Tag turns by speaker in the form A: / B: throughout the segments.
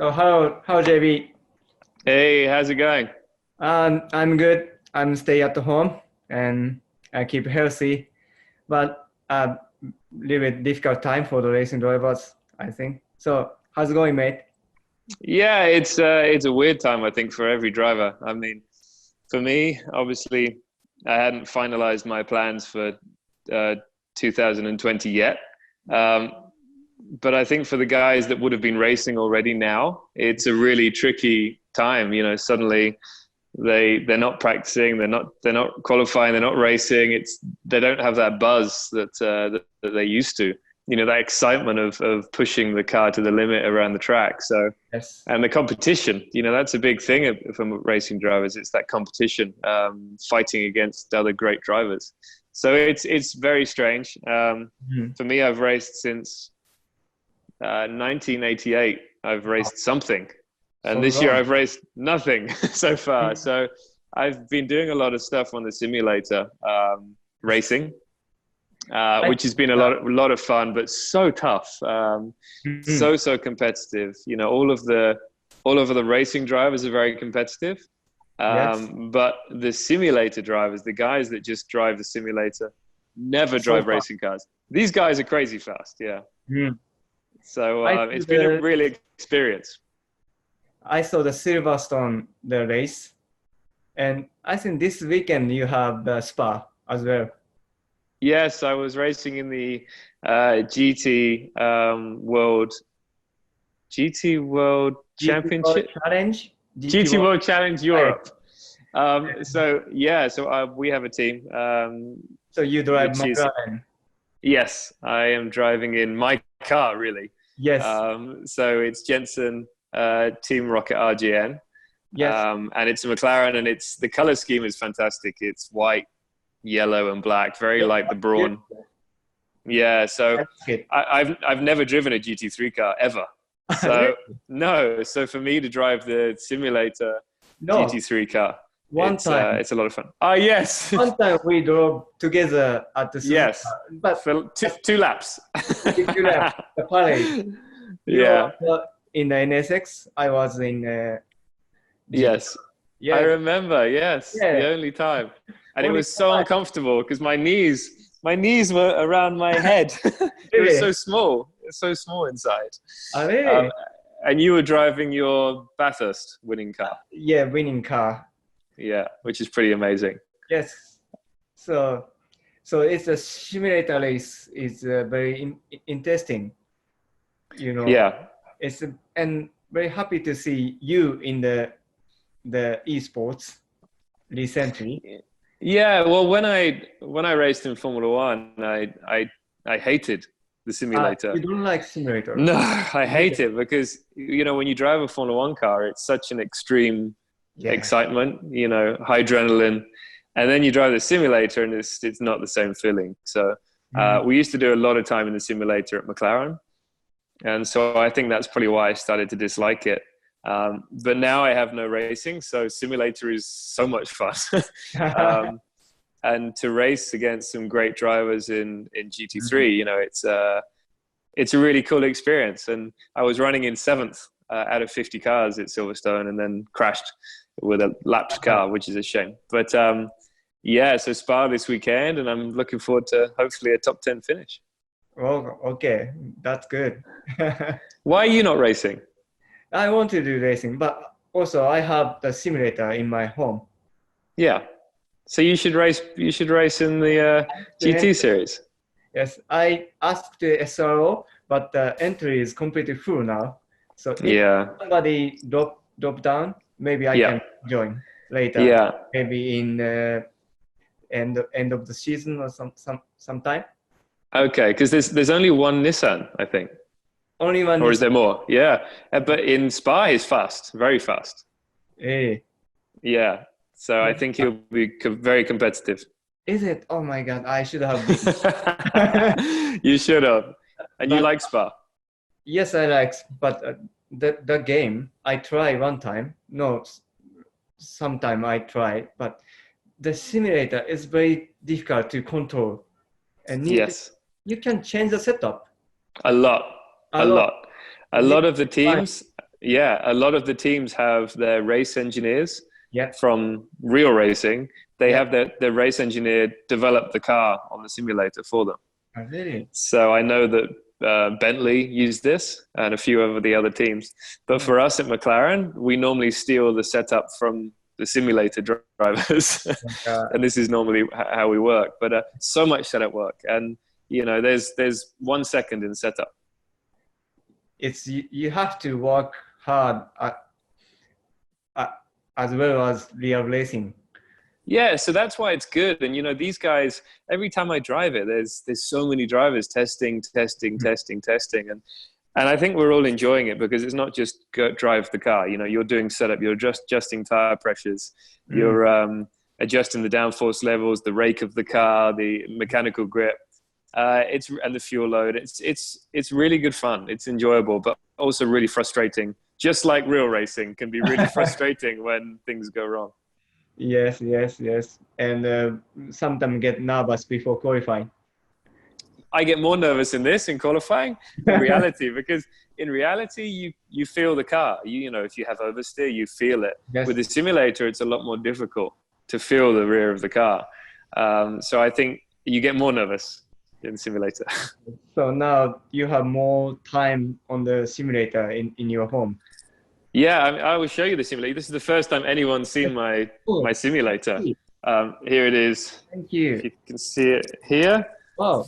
A: So how JB?
B: Hey, how's it going?
A: I'm good. I'm stay at home and I keep healthy, but little bit difficult time for the racing drivers, I think. So how's it going, mate?
B: Yeah, it's a weird time, I think, for every driver. I mean, for me, obviously, I hadn't finalized my plans for 2020 yet. But I think for the guys that would have been racing already now, it's a really tricky time. You know, suddenly they're not practicing, they're not qualifying, they're not racing. They don't have that buzz that they used to. You know, that excitement of pushing the car to the limit around the track. So,
A: Yes.
B: and the competition, you know, that's a big thing from racing drivers. It's that competition, fighting against other great drivers. So it's very strange. For me, I've raced since 1988. I've raced something, and
A: So
B: this year
A: long.
B: I've raced nothing so far. So I've been doing a lot of stuff on the simulator, racing. Which has been a lot of fun, but so tough, so competitive. You know, all of the racing drivers are very competitive,
A: Yes.
B: but the simulator drivers, the guys that just drive the simulator, never
A: So
B: drive
A: fun.
B: racing cars. These guys are crazy fast. Yeah.
A: Mm.
B: So
A: I
B: it's
A: think
B: been a real experience.
A: I saw the Silverstone the race, and I think this weekend you have the Spa as well.
B: Yes, I was racing in the GT World Championship.
A: Challenge.
B: GT World Challenge Europe.
A: Right.
B: So we have a team.
A: So you drive
B: Which is-
A: McLaren.
B: Yes, I am driving in my car, really.
A: Yes.
B: So it's Jenson Team Rocket RGN.
A: Yes.
B: And it's a McLaren, and the color scheme is fantastic. It's white, yellow, and black, very like the Brawn. Yeah. So
A: That's it.
B: I've never driven a GT3 car ever. So no. So for me to drive the simulator
A: No.
B: GT3 car,
A: One time.
B: it's a lot of fun. Oh yes.
A: One time we drove together at the
B: Yes.
A: but
B: For two laps.
A: if you left the parade, you
B: Yeah.
A: were in the NSX. I was in
B: Yes.
A: yeah.
B: I remember. Yes.
A: Yeah.
B: The only time, and it
A: Only
B: was so
A: time.
B: uncomfortable because my knees were around my head. It
A: Really?
B: was so small. It's so small inside.
A: Ah, really?
B: And you were driving your Bathurst winning car.
A: Yeah, winning car.
B: Yeah, which is pretty amazing.
A: Yes. So it's a simulator race. Is very interesting. You know.
B: Yeah.
A: And very happy to see you in the esports recently.
B: Yeah. Well, when I raced in Formula One, I hated the simulator.
A: You don't like simulator?
B: No, I hate it because, you know, when you drive a Formula One car, it's such an extreme
A: Yeah.
B: excitement, you know, high adrenaline. And then you drive the simulator and it's not the same feeling. So we used to do a lot of time in the simulator at McLaren. And so I think that's probably why I started to dislike it. But now I have no racing, so simulator is so much fun. And to race against some great drivers in GT3, you know, it's a really cool experience. And I was running in 7th out of 50 cars at Silverstone, and then crashed with a lapped car, which is a shame. But yeah, so Spa this weekend, and I'm looking forward to hopefully a top 10 finish.
A: Oh, okay, that's good.
B: Why are you not racing?
A: I want to do racing, but also I have the simulator in my home.
B: Yeah. So you should race in the GT series.
A: Yes, I asked the SRO, but the entry is completely full now. So if
B: Yeah.
A: somebody drop down, maybe I
B: Yeah.
A: can join later.
B: Yeah.
A: Maybe in end of the season or sometime.
B: Okay, because there's only one Nissan, I think.
A: Only one.
B: Or is there more? Yeah. But in Spa, he's fast, very fast.
A: Eh,
B: Yeah. So I think he'll be very competitive.
A: is it? Oh my God! I should have been.
B: You should have. And you
A: But-
B: like Spa?
A: Yes, I like, but the game I try one time. No, sometime I try, but the simulator is very difficult to control, and
B: Yes.
A: you can change the setup.
B: A lot. A lot of the
A: Fine.
B: teams Yeah, a lot of the teams have their race engineers
A: Yeah.
B: from real racing. They have their race engineer develop the car on the simulator for them.
A: Oh, really?
B: So I know that Bentley used this and a few of the other teams. But for us at McLaren, we normally steal the setup from the simulator drivers. And this is normally how we work. But so much setup work. And, you know, there's 1 second in setup.
A: It's you have to work hard as well as real racing.
B: Yeah, so that's why it's good. And, you know, these guys, every time I drive it, there's so many drivers testing. And I think we're all enjoying it because it's not just go drive the car. You know, you're doing setup, you're just adjusting tire pressures, you're adjusting the downforce levels, the rake of the car, the mechanical grip, and the fuel load. It's really good fun. It's enjoyable, but also really frustrating. Just like real racing can be really frustrating when things go wrong.
A: Yes. And sometimes get nervous before qualifying.
B: I get more nervous in this in qualifying in reality because in reality you feel the car. You know, if you have oversteer, you feel it.
A: Yes.
B: With the simulator, it's a lot more difficult to feel the rear of the car. So I think you get more nervous in the simulator.
A: So now you have more time on the simulator in your home.
B: Yeah, I will show you the simulator. This is the first time anyone's seen my simulator. Here it is.
A: Thank you.
B: If you can see it here.
A: Wow.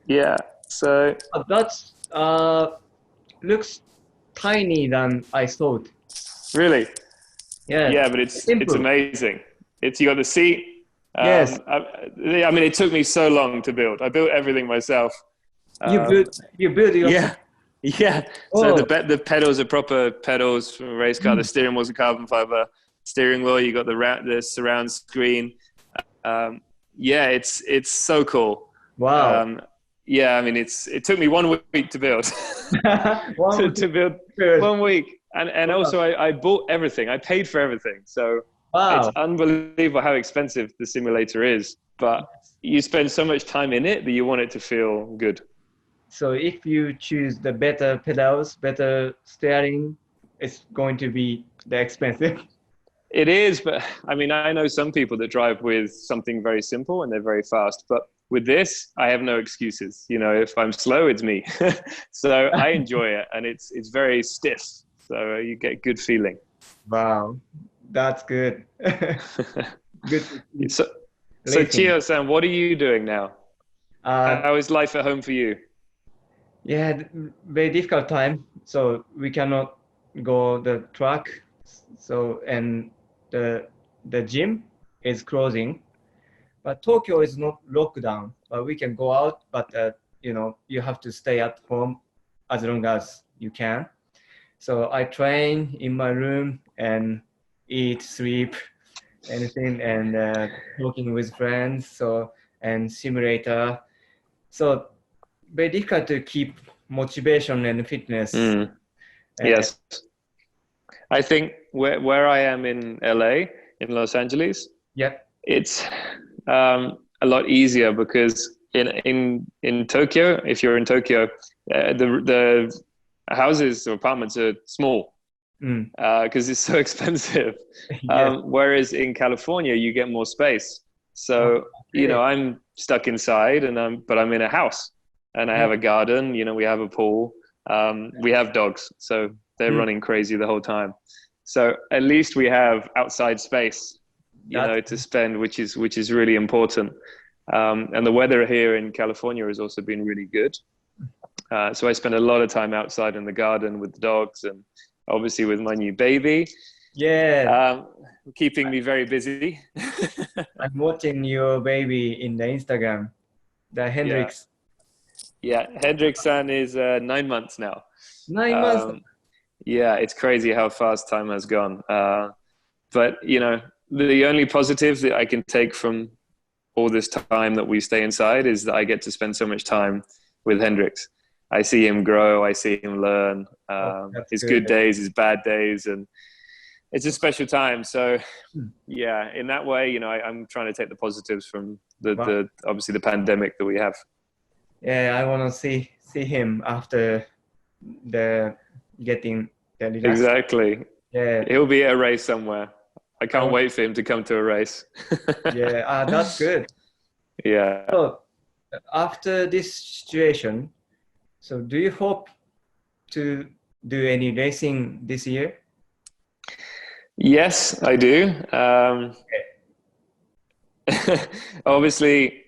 B: Yeah. So
A: That's looks tiny than I thought.
B: really,
A: Yeah.
B: yeah, but it's amazing. You got the seat.
A: Yes.
B: I mean, it took me so long to build. I built everything myself.
A: You build your
B: Yeah.
A: Oh.
B: So the pedals are proper pedals from a race car. The steering wheel's a carbon fiber steering wheel. You got the surround screen. Yeah, it's so cool.
A: Wow.
B: Yeah, I mean, it took me 1 week to build. to build 1 week, and also I bought everything. I paid for everything. So it's unbelievable how expensive the simulator is. But you spend so much time in it that you want it to feel good.
A: So if you choose the better pedals, better steering, it's going to be the expensive.
B: It is, but I mean, I know some people that drive with something very simple and they're very fast. But with this, I have no excuses. You know, if I'm slow, it's me. So I enjoy it, and it's very stiff. So you get good feeling.
A: Wow, that's good. Good.
B: So Chiyo-san, what are you doing now? How is life at home for you?
A: Yeah, very difficult time. So we cannot go the track. So and the gym is closing. But Tokyo is not locked down. But we can go out. But you know, you have to stay at home as long as you can. So I train in my room and eat, sleep, anything, and talking with friends. So and simulator. So very difficult to keep motivation and fitness.
B: Yes. I think where I am in LA, in Los Angeles, it's a lot easier because in Tokyo, if you're in Tokyo, the houses or apartments are small because it's so expensive. Whereas in California, you get more space. So, you know, I'm stuck inside but I'm in a house. And I have a garden, you know, we have a pool, we have dogs, so they're running crazy the whole time. So at least we have outside space, you know, to spend, which is really important. And the weather here in California has also been really good. So I spend a lot of time outside in the garden with the dogs and obviously with my new baby.
A: Yeah.
B: Keeping me very busy.
A: I'm watching your baby in the Instagram, the Hendrix.
B: Yeah, Hendrik-san is 9 months now.
A: 9 months.
B: Yeah, it's crazy how fast time has gone. But, you know, the only positive that I can take from all this time that we stay inside is that I get to spend so much time with Hendrix. I see him grow. I see him learn. His good days, his bad days. And it's a special time. So, yeah, in that way, you know, I'm trying to take the positives from the obviously the pandemic that we have.
A: Yeah, I want to see him after the getting then relax.
B: Exactly.
A: Yeah.
B: He'll be at a race somewhere. I can't wait for him to come to a race.
A: Yeah, that's good.
B: Yeah.
A: So after this situation, so do you hope to do any racing this year?
B: Yes, I do. Obviously,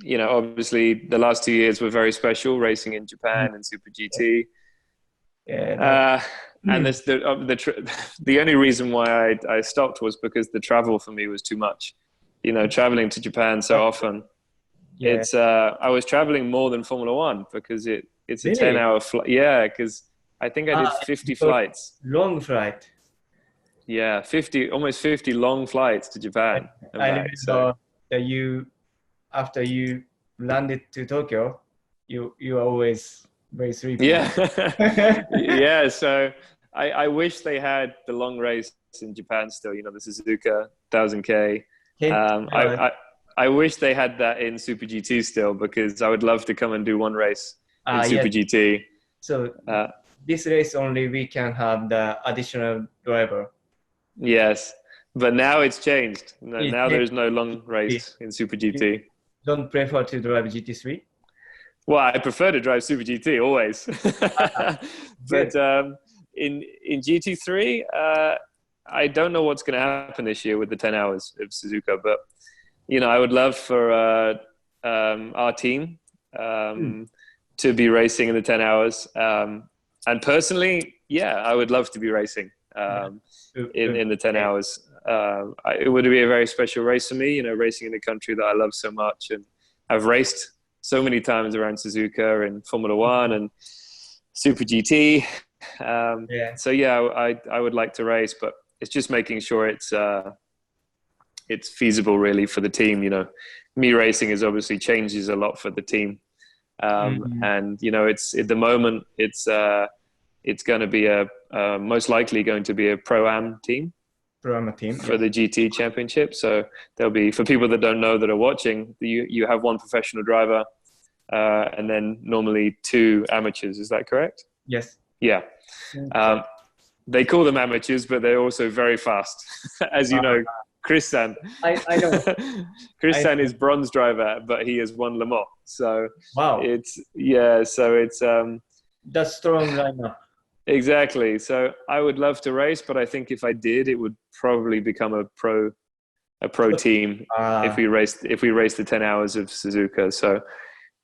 B: the last 2 years were very special, racing in Japan and Super GT.
A: Yeah.
B: And the only reason why I stopped was because the travel for me was too much. Traveling to Japan so often.
A: Yeah.
B: I was traveling more than Formula One because it's a
A: Really?
B: 10-hour flight. Yeah, because I think I did 50 flights.
A: Long flight.
B: Yeah, almost 50 long flights to Japan.
A: I remember that after you landed to Tokyo, you are always very sleepy.
B: Yeah. Yeah, so I wish they had the long race in Japan still, the Suzuka 1000K. I wish they had that in Super GT still, because I would love to come and do one race in Super GT.
A: So this race only we can have the additional driver.
B: Yes, but now it's changed. Now there's no long race in Super GT.
A: You don't prefer to drive GT3?
B: Well, I prefer to drive Super GT always. But in GT3, I don't know what's going to happen this year with the 10 hours of Suzuka, but I would love for our team to be racing in the 10 hours. And personally, I would love to be racing in the 10 hours. It would be a very special race for me, racing in a country that I love so much, and I've raced so many times around Suzuka and Formula One and Super GT. So I would like to race, but it's just making sure it's feasible really for the team. Me racing is obviously changes a lot for the team. And it's at the moment it's going to be most likely going to be a Pro-Am team for the GT championship. So there'll be, for people that don't know that are watching, you have one professional driver and then normally 2 amateurs. Is that correct?
A: Yes.
B: Yeah. They call them amateurs, but they're also very fast. As you know, Chris-san.
A: I know.
B: Chris-san is bronze driver, but he has won Le Mans. So
A: wow.
B: It's
A: that's strong lineup.
B: Exactly. So I would love to race, but I think if I did, it would probably become a pro team if we raced the 10 hours of Suzuka. So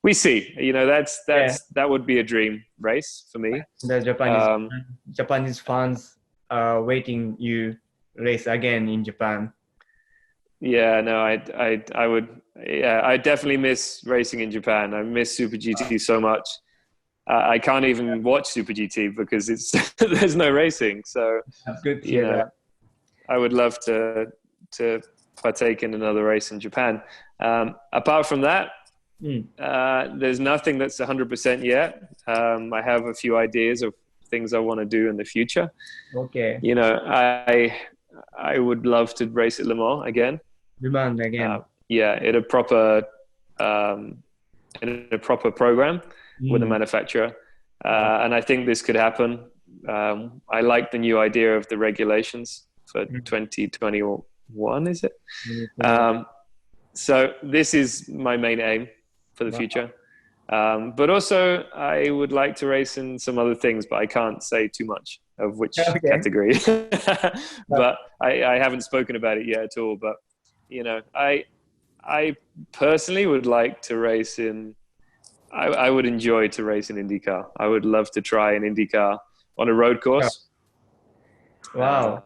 B: we see. That would be a dream race for me.
A: The Japanese fans are waiting you race again in Japan.
B: Yeah, no, I would. Yeah, I definitely miss racing in Japan. I miss Super GT so much. I can't even watch Super GT because there's no racing. So
A: that's good to hear that.
B: I would love to partake in another race in Japan. Apart from that, there's nothing that's 100% yet. I have a few ideas of things I want to do in the future.
A: Okay.
B: I would love to race at Le Mans again.
A: Le Mans again.
B: In a proper program with a manufacturer. And I think this could happen. I like the new idea of the regulations for 2021, is it? So this is my main aim for the future. But also I would like to race in some other things, but I can't say too much of which category. But I haven't spoken about it yet at all. But, I personally would like to race in, I would enjoy to race in IndyCar. I would love to try an IndyCar on a road course.
A: Wow.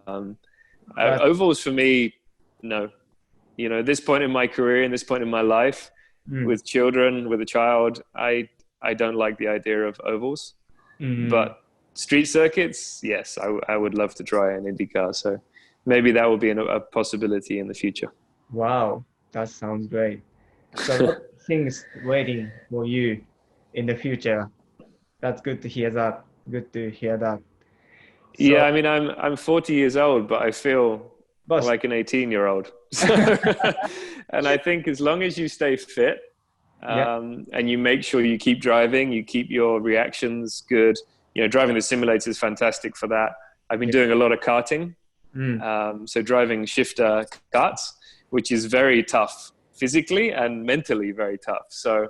B: Ovals for me, no. At this point in my career, in this point in my life, with children, with a child, I don't like the idea of ovals. But street circuits, yes, I would love to try an IndyCar. So maybe that will be a possibility in the future.
A: Wow, that sounds great. So what things waiting for you in the future? That's good to hear that. Good to hear that. So,
B: yeah, I mean, I'm 40 years old, but I feel like an 18-year-old. And I think as long as you stay fit and you make sure you keep driving, you keep your reactions good, driving the simulator is fantastic for that. I've been doing a lot of karting. So driving shifter karts, which is very tough physically and mentally very tough. So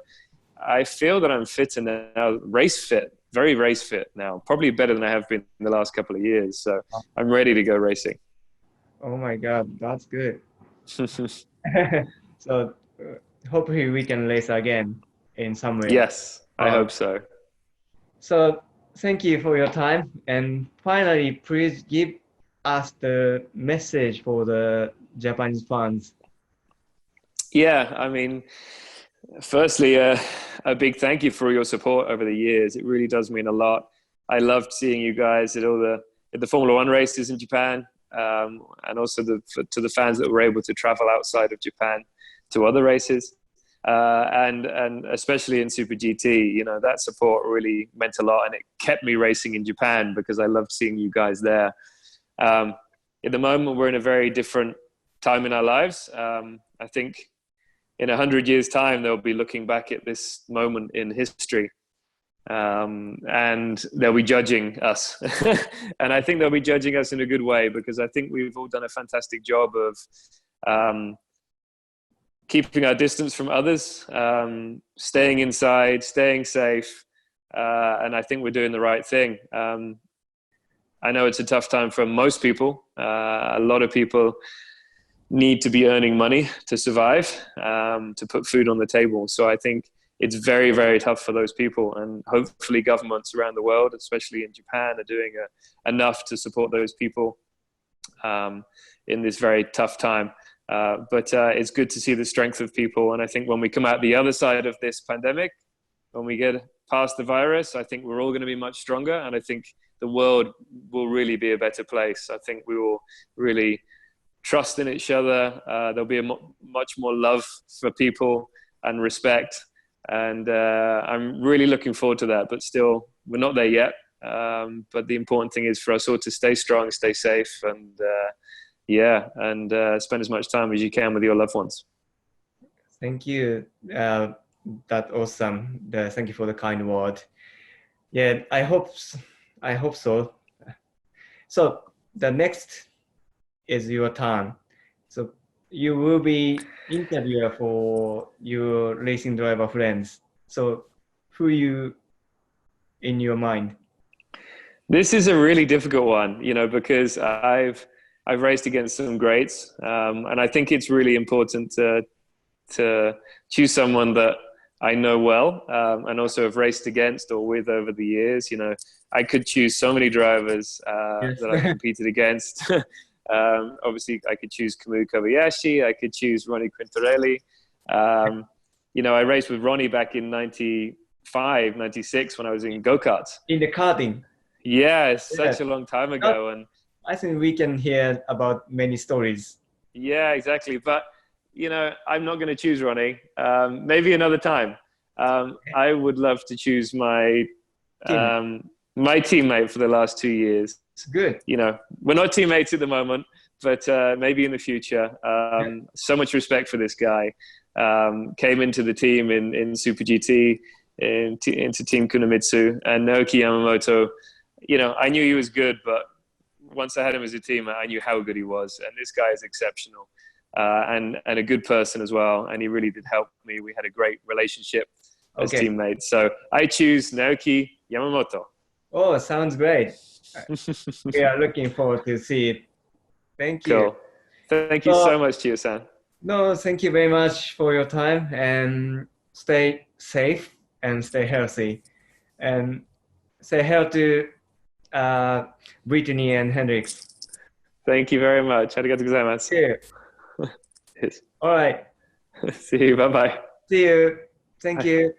B: I feel that I'm fitter now, race fit, very race fit now, probably better than I have been in the last couple of years. So I'm ready to go racing.
A: Oh my God, that's good. So hopefully we can race again in some way.
B: Yes, I hope so.
A: So thank you for your time. And finally, please give us the message for the Japanese fans.
B: Yeah, I mean, firstly, a big thank you for your support over the years. It really does mean a lot. I loved seeing you guys at all the Formula One races in Japan, and also to the fans that were able to travel outside of Japan to other races, and especially in Super GT. That support really meant a lot, and it kept me racing in Japan because I loved seeing you guys there. At the moment, we're in a very different time in our lives. I think in 100 years' time, they'll be looking back at this moment in history, and they'll be judging us. And I think they'll be judging us in a good way, because I think we've all done a fantastic job of keeping our distance from others, staying inside, staying safe, and I think we're doing the right thing. I know it's a tough time for most people. A lot of people need to be earning money to survive, to put food on the table. So I think it's very, very tough for those people. And hopefully governments around the world, especially in Japan, are doing enough to support those people in this very tough time. But it's good to see the strength of people. And I think when we come out the other side of this pandemic, when we get past the virus, I think we're all going to be much stronger. And I think the world will really be a better place. I think we will really trust in each other. There'll be much more love for people and respect. And I'm really looking forward to that. But still, we're not there yet. But the important thing is for us all to stay strong, stay safe, and spend as much time as you can with your loved ones.
A: Thank you. That's awesome. Thank you for the kind word. Yeah, I hope so. So the next is your turn. So you will be interviewer for your racing driver friends. So who you in your mind?
B: This is a really difficult one, because I've raced against some greats, and I think it's really important to choose someone that I know well, and also have raced against or with over the years. I could choose so many drivers that I've competed against. Obviously, I could choose Kamui Kobayashi. I could choose Ronnie Quintarelli. I raced with Ronnie back in 95, 96 when I was in go-karts.
A: In the karting?
B: Yeah, such a long time ago. And
A: I think we can hear about many stories.
B: Yeah, exactly. But, I'm not going to choose Ronnie. Maybe another time. I would love to choose my teammate for the last 2 years.
A: Good.
B: We're not teammates at the moment, but maybe in the future. So much respect for this guy. Came into the team in Super GT, into Team Kunimitsu, and Naoki Yamamoto. I knew he was good, but once I had him as a teammate, I knew how good he was. And this guy is exceptional, and a good person as well. And he really did help me. We had a great relationship as teammates. So I choose Naoki Yamamoto.
A: Oh, sounds great. We are looking forward to see it. Thank you.
B: Cool. Thank you so much, Chiyo-san.
A: No, thank you very much for your time, and stay safe and stay healthy. And say hello to Brittany and Hendrix.
B: Thank you very much. Arigatou gozaimasu.
A: Yeah. All right.
B: See you. Bye-bye.
A: See you. Thank you.